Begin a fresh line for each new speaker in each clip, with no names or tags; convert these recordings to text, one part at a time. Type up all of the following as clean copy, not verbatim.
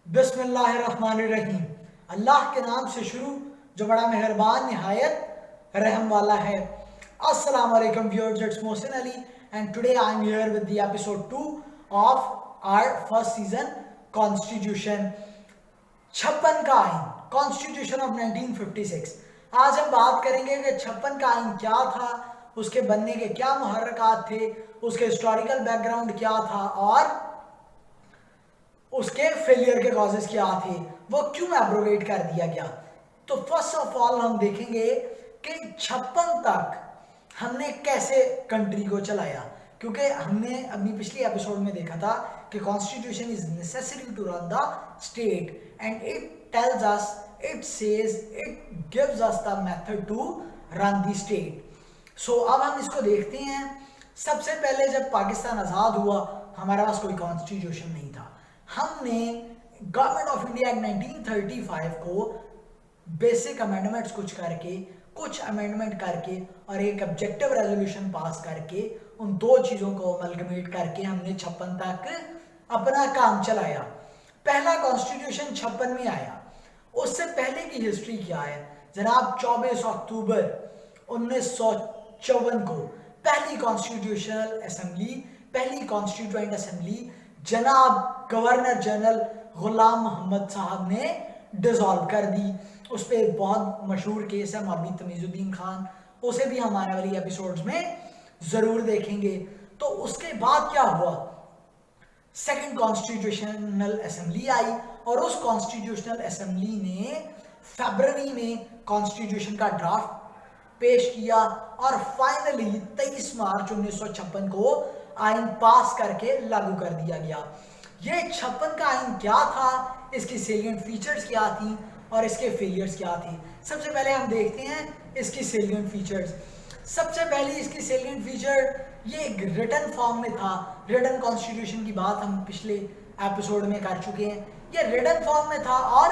बिस्मिल्लाहिर्रहमानिर्रहीम। अल्लाह के नाम से शुरू जो बड़ा मेहरबान निहायत रहम वाला है। अस्सलाम वालेकुम viewers, it's Mohsin Ali and today I am here with the episode 2 of our first season constitution. 56 का आइन, कॉन्स्टिट्यूशन ऑफ 1956। आज हम बात करेंगे कि 56 का आइन क्या था, उसके बनने के क्या मुहर्रकात थे, उसके हिस्टोरिकल बैकग्राउंड क्या था और उसके फेलियर के कॉजेस क्या थे, वो क्यों एब्रोगेट कर दिया गया। तो फर्स्ट ऑफ ऑल हम देखेंगे कि 56 तक हमने कैसे कंट्री को चलाया, क्योंकि हमने अपनी पिछली एपिसोड में देखा था कि constitution is necessary to run the state and it tells us, it says, it gives us the method to run the state. So अब हम इसको देखते हैं। सबसे पहले जब पाकिस्तान आज़ाद हुआ हमारे पास कोई कॉन्स्टिट्यूशन नहीं था। हमने गवर्नमेंट ऑफ इंडिया एक्ट 1935 को बेसिक अमेंडमेंट्स कुछ अमेंडमेंट करके और एक ऑब्जेक्टिव रेजोल्यूशन पास करके उन दो चीज़ों को अमलगमेट करके हमने 56 तक अपना काम चलाया। पहला कॉन्स्टिट्यूशन 56 में आया। उससे पहले की हिस्ट्री क्या है जनाब? 24 अक्टूबर 1954 को पहली कॉन्स्टिट्यूशनल असेंबली, पहली कॉन्स्टिट्यूएंट असेंबली जनाब गवर्नर जनरल गुलाम मोहम्मद साहब ने डिसॉल्व कर दी। उस पर एक बहुत मशहूर केस है मौलवी तमीजुद्दीन खान, उसे भी हम आने वाली एपिसोड्स में ज़रूर देखेंगे। तो उसके बाद क्या हुआ, सेकंड कॉन्स्टिट्यूशनल असेंबली आई और उस कॉन्स्टिट्यूशनल असेंबली ने फरवरी में कॉन्स्टिट्यूशन का ड्राफ्ट पेश किया और फाइनली 23 मार्च 1956 को आइन पास करके लागू कर दिया गया। ये 56 का आइन क्या था, इसकी सेलिएंट फीचर्स क्या थी और इसके फेलियर्स क्या थे। सबसे पहले हम देखते हैं इसकी सेलिएंट फीचर्स। सबसे पहली इसकी सेलिएंट फीचर, ये एक रिटन फॉर्म में था। रिटन कॉन्स्टिट्यूशन की बात हम पिछले एपिसोड में कर चुके हैं। ये रिटन फॉर्म में था और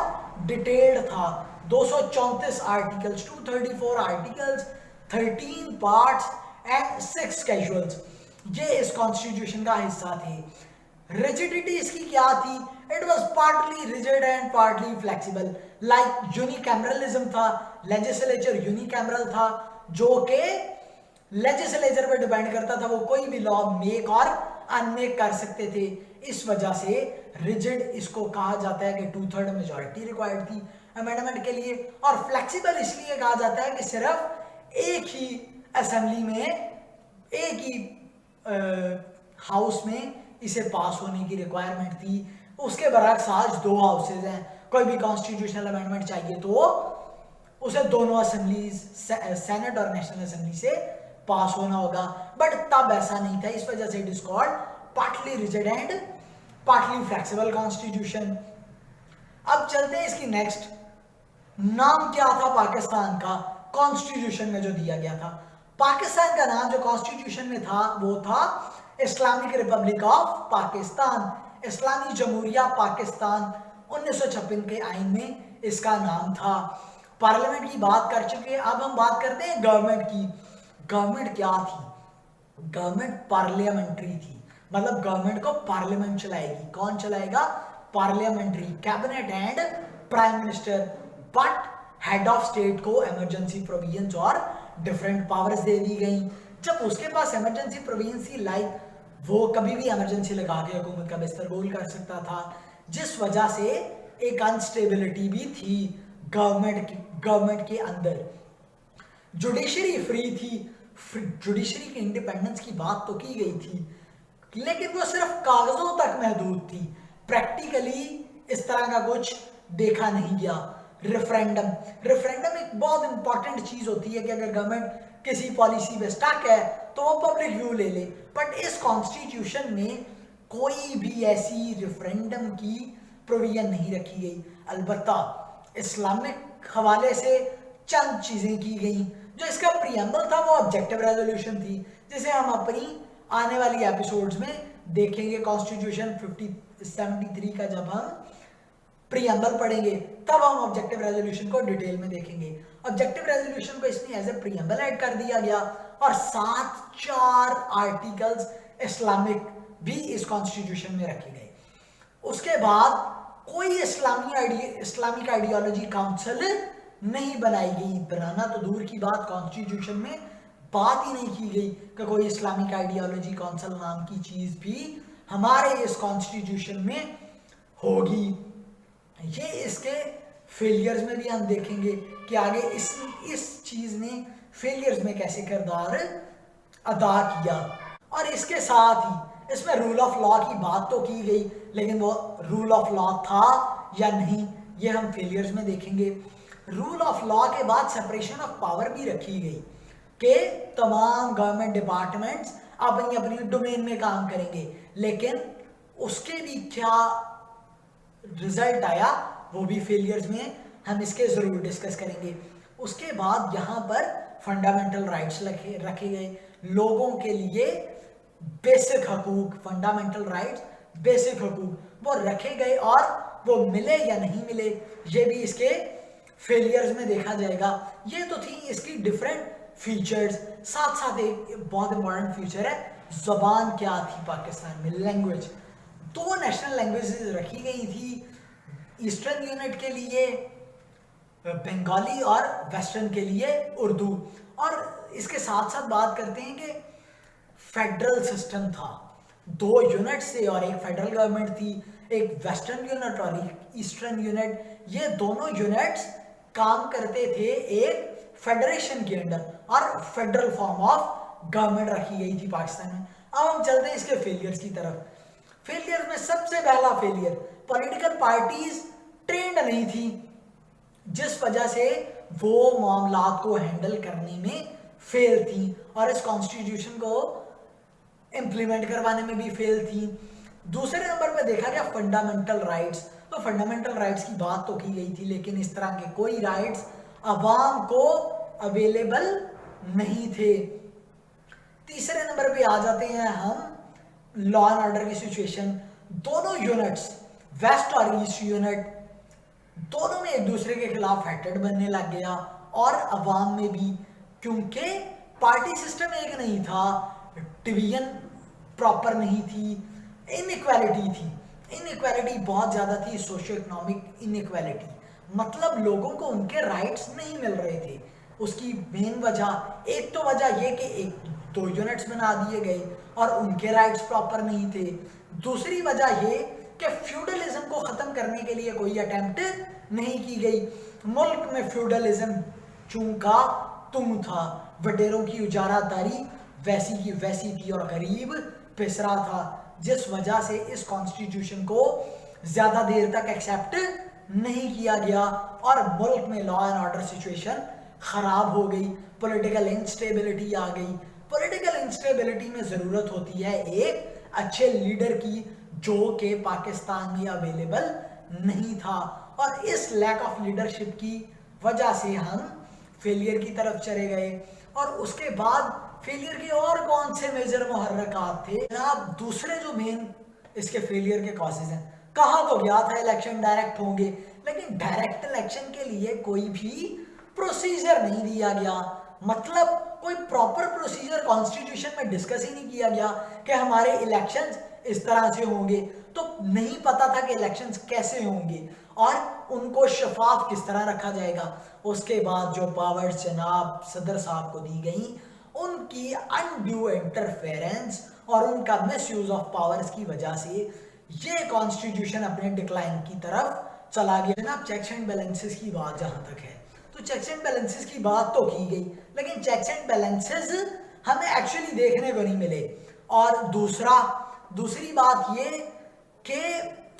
डिटेल्ड था। 234 articles, 234 articles, 13 parts and 6 casuals, ये इस कॉन्स्टिट्यूशन का हिस्सा थे। रिजिडिटी इसकी क्या थी? It was partly rigid and partly flexible, like unicameralism था। लेजिस्लेचर यूनिकैमरल था जो कि लेजिस्लेचर पर डिपेंड करता था, वो कोई भी लॉ मेक और अनमेक कर सकते थे। इस वजह से रिजिड इसको कहा जाता है कि 2/3 मेजॉरिटी रिक्वायर्ड थी अमेंडमेंट के लिए। और फ्लेक्सिबल इसलिए कहा जाता है कि सिर्फ एक ही असेंबली में, एक ही हाउस में इसे पास होने की रिक्वायरमेंट थी। उसके बरक्स आज दो हाउसेज हैं, कोई भी कॉन्स्टिट्यूशनल अमेंडमेंट चाहिए तो उसे दोनों असेंबलीज, सेनेट और नेशनल असेंबली से पास होना होगा। बट तब ऐसा नहीं था, इस वजह से it is called partly rigid and partly flexible constitution. अब चलते हैं इसकी नेक्स्ट। नाम क्या था पाकिस्तान का कॉन्स्टिट्यूशन में जो दिया गया था? पाकिस्तान का नाम जो कॉन्स्टिट्यूशन में था वो था इस्लामिक रिपब्लिक ऑफ पाकिस्तान, इस्लामी जमहूरिया पाकिस्तान। 1956 के आइन में इसका नाम था। पार्लियामेंट की बात कर चुके हैं, अब हम बात करते हैं गवर्नमेंट की। गवर्नमेंट क्या थी? गवर्नमेंट पार्लियामेंट्री थी, मतलब गवर्नमेंट को पार्लियामेंट चलाएगी। कौन चलाएगा? Parliamentary, cabinet and prime minister. But head of state को इमरजेंसी प्रोविजंस और डिफरेंट पावर्स दे दी गई। जब उसके पास इमरजेंसी प्रोविजंस थी, लाइक वो कभी भी इमरजेंसी लगा के हुकूमत का बिस्तरगोल कर सकता था, जिस वजह से एक अनस्टेबिलिटी भी थी गवर्नमेंट के अंदर। जुडिशरी फ्री थी, जुडिशरी के इंडिपेंडेंस की बात तो की गई थी, लेकिन वो सिर्फ कागजों तक महदूद थी। प्रैक्टिकली इस तरह का कुछ देखा नहीं गया। रेफरेंडम, रेफरेंडम एक बहुत इंपॉर्टेंट चीज होती है कि अगर गवर्नमेंट किसी पॉलिसी पे स्टक है तो वो पब्लिक व्यू ले ले। बट इस कॉन्स्टिट्यूशन में कोई भी ऐसी रेफरेंडम की प्रोविजन नहीं रखी गई। अलबत्ता इस्लामिक हवाले से चंद चीजें की गई। जो इसका प्रीएम्बल था वो ऑब्जेक्टिव रेजोल्यूशन थी, जिसे हम अपनी आने वाली एपिसोड्स में देखेंगे। कॉन्स्टिट्यूशन 73 का जब हम प्रीएम्बल पढ़ेंगे तब हम ऑब्जेक्टिव रेजोल्यूशन को डिटेल में देखेंगे। ऑब्जेक्टिव रेजोल्यूशन को इसमें एज ए प्रीएम्बल ऐड कर दिया गया और साथ 4 आर्टिकल्स इस्लामिक भी इस कॉन्स्टिट्यूशन में रखे गए। उसके बाद कोई इस्लामिक आइडियोलॉजी काउंसिल नहीं बनाई गई। बनाना तो दूर की बात, कॉन्स्टिट्यूशन में बात ही नहीं की गई कि कोई इस्लामिक आइडियोलॉजी काउंसिल नाम की चीज भी हमारे इस कॉन्स्टिट्यूशन में होगी। ये इसके फेलियर्स में भी हम देखेंगे कि आगे इस चीज ने फेलियर्स में कैसे किरदार अदा किया। और इसके साथ ही इसमें रूल ऑफ लॉ की बात तो की गई, लेकिन वो रूल ऑफ लॉ था या नहीं ये हम फेलियर्स में देखेंगे। रूल ऑफ लॉ के बाद सेपरेशन ऑफ पावर भी रखी गई कि तमाम गवर्नमेंट डिपार्टमेंट्स अपनी अपनी डोमेन में काम करेंगे, लेकिन उसके भी क्या रिजल्ट आया वो भी फेलियर्स में हम इसके जरूर डिस्कस करेंगे। उसके बाद यहाँ पर फंडामेंटल राइट्स रखे गए, लोगों के लिए बेसिक हकूक, फंडामेंटल राइट्स बेसिक हकूक वो रखे गए, और वो मिले या नहीं मिले ये भी इसके फेलियर्स में देखा जाएगा। ये तो थी इसकी डिफरेंट फीचर्स। साथ साथ एक बहुत इंपॉर्टेंट फीचर है ज़बान क्या थी पाकिस्तान में, लैंग्वेज। दो नेशनल लैंग्वेजेस रखी गई थी, ईस्टर्न यूनिट के लिए बंगाली और वेस्टर्न के लिए उर्दू। और इसके साथ साथ बात करते हैं कि फेडरल सिस्टम था, दो यूनिट से और एक फेडरल गवर्नमेंट थी, एक वेस्टर्न यूनिट और एक ईस्टर्न यूनिट। ये दोनों यूनिट्स काम करते थे एक फेडरेशन के अंडर, और फेडरल फॉर्म ऑफ गवर्नमेंट रखी गई थी पाकिस्तान में। अब हम चलते हैं इसके फेलियर्स की तरफ। फेलियर में सबसे पहला फेलियर, पॉलिटिकल पार्टीज ट्रेंड नहीं थी, जिस वजह से वो मामलात को हैंडल करने में फेल थी और इस कॉन्स्टिट्यूशन को इम्प्लीमेंट करवाने में भी फेल थी। दूसरे नंबर पर देखा गया फंडामेंटल राइट्स। तो फंडामेंटल राइट्स की बात तो की गई थी, लेकिन इस तरह के कोई राइट्स अवाम को अवेलेबल नहीं थे। तीसरे नंबर पे आ जाते हैं हम लॉ एंड ऑर्डर की सिचुएशन। दोनों यूनिट्स, वेस्ट और ईस्ट यूनिट, दोनों में एक दूसरे के खिलाफ हेटेड बनने लग गया, और अवाम में भी, क्योंकि पार्टी सिस्टम एक नहीं था, डिवीजन प्रॉपर नहीं थी, इनइक्वालिटी थी, इनइक्वालिटी बहुत ज़्यादा थी, सोशियो इकोनॉमिक इनइक्वालिटी, मतलब लोगों को उनके राइट्स नहीं मिल रहे थे। उसकी मेन वजह, एक तो वजह ये कि एक दो यूनिट्स बना दिए गए और उनके राइट्स प्रॉपर नहीं थे। दूसरी वजह ये कि फ्यूडलिज्म को ख़त्म करने के लिए कोई अटेम्प्ट नहीं की गई। मुल्क में फ्यूडलिज्म चूंका तुम था, वडेरों की उजारादारी वैसी की वैसी थी और गरीब पिसरा था, जिस वजह से इस कॉन्स्टिट्यूशन को ज़्यादा देर तक एक्सेप्ट नहीं किया गया और मुल्क में लॉ एंड ऑर्डर सिचुएशन ख़राब हो गई, पॉलिटिकल इंस्टेबिलिटी आ गई। पॉलिटिकल इंस्टेबिलिटी में ज़रूरत होती है एक अच्छे लीडर की, जो कि पाकिस्तान में अवेलेबल नहीं था, और इस लैक ऑफ लीडरशिप की वजह से हम फेलियर की तरफ चले गए। और उसके बाद फेलियर के और कौन से मेजर मुहर्रकात थे जनाब? दूसरे जो मेन इसके फेलियर के कॉजेज हैं, कहा तो गया था इलेक्शन डायरेक्ट होंगे, लेकिन डायरेक्ट इलेक्शन के लिए कोई भी प्रोसीजर नहीं दिया गया। मतलब कोई प्रॉपर प्रोसीजर कॉन्स्टिट्यूशन में डिस्कस ही नहीं किया गया कि हमारे इलेक्शंस इस तरह से होंगे, तो नहीं पता था कि इलेक्शंस कैसे होंगे और उनको शफाफ किस तरह रखा जाएगा। उसके बाद जो पावर्स जनाब सदर साहब को दी गई, उनकी अनड्यू इंटरफेरेंस और उनका मिसयूज ऑफ पावर्स की वजह से ये कॉन्स्टिट्यूशन अपने डिक्लाइन की तरफ चला गया। जनाब चेक्स एंड बैलेंसेस की बात जहाँ तक है, तो चेक्स एंड बैलेंसेस की बात तो की गई, लेकिन चेक्स एंड बैलेंसेस हमें एक्चुअली देखने को नहीं मिले। और दूसरी बात ये कि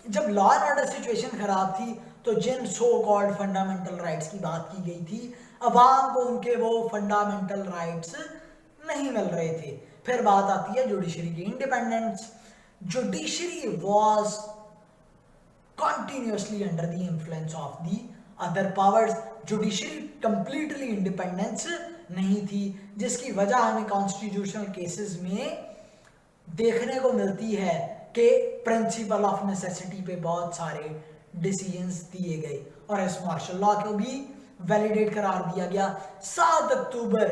जब लॉ एंड ऑर्डर सिचुएशन खराब थी, तो जिन सो कॉल्ड फंडामेंटल राइट्स की बात की गई थी, अवाम को उनके वो फंडामेंटल राइट्स नहीं मिल रहे थे। फिर बात आती है जुडिशरी की independence. Judiciary was continuously under the influence of the other powers। Judiciary completely independence नहीं थी, जिसकी वजह हमें कॉन्स्टिट्यूशनल केसेस में देखने को मिलती है कि प्रिंसिपल ऑफ नेसेसिटी पे बहुत सारे डिसीजंस दिए गए और इस मार्शल लॉ को भी वैलिडेट करार दिया गया। 7 अक्टूबर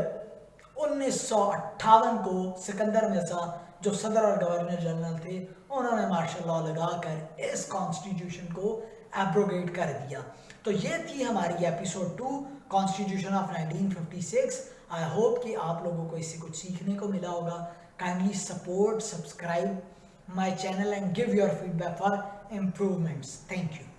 1958 को सिकंदर मिर्जा जो सदर और गवर्नर जनरल थे, उन्होंने मार्शल लॉ लगाकर इस कॉन्स्टिट्यूशन को एब्रोगेट कर दिया। तो ये थी हमारी episode 2 constitution of 1956। I hope कि आप लोगों को इससे कुछ सीखने को मिला होगा। Kindly support, subscribe my channel and give your feedback for improvements. Thank you.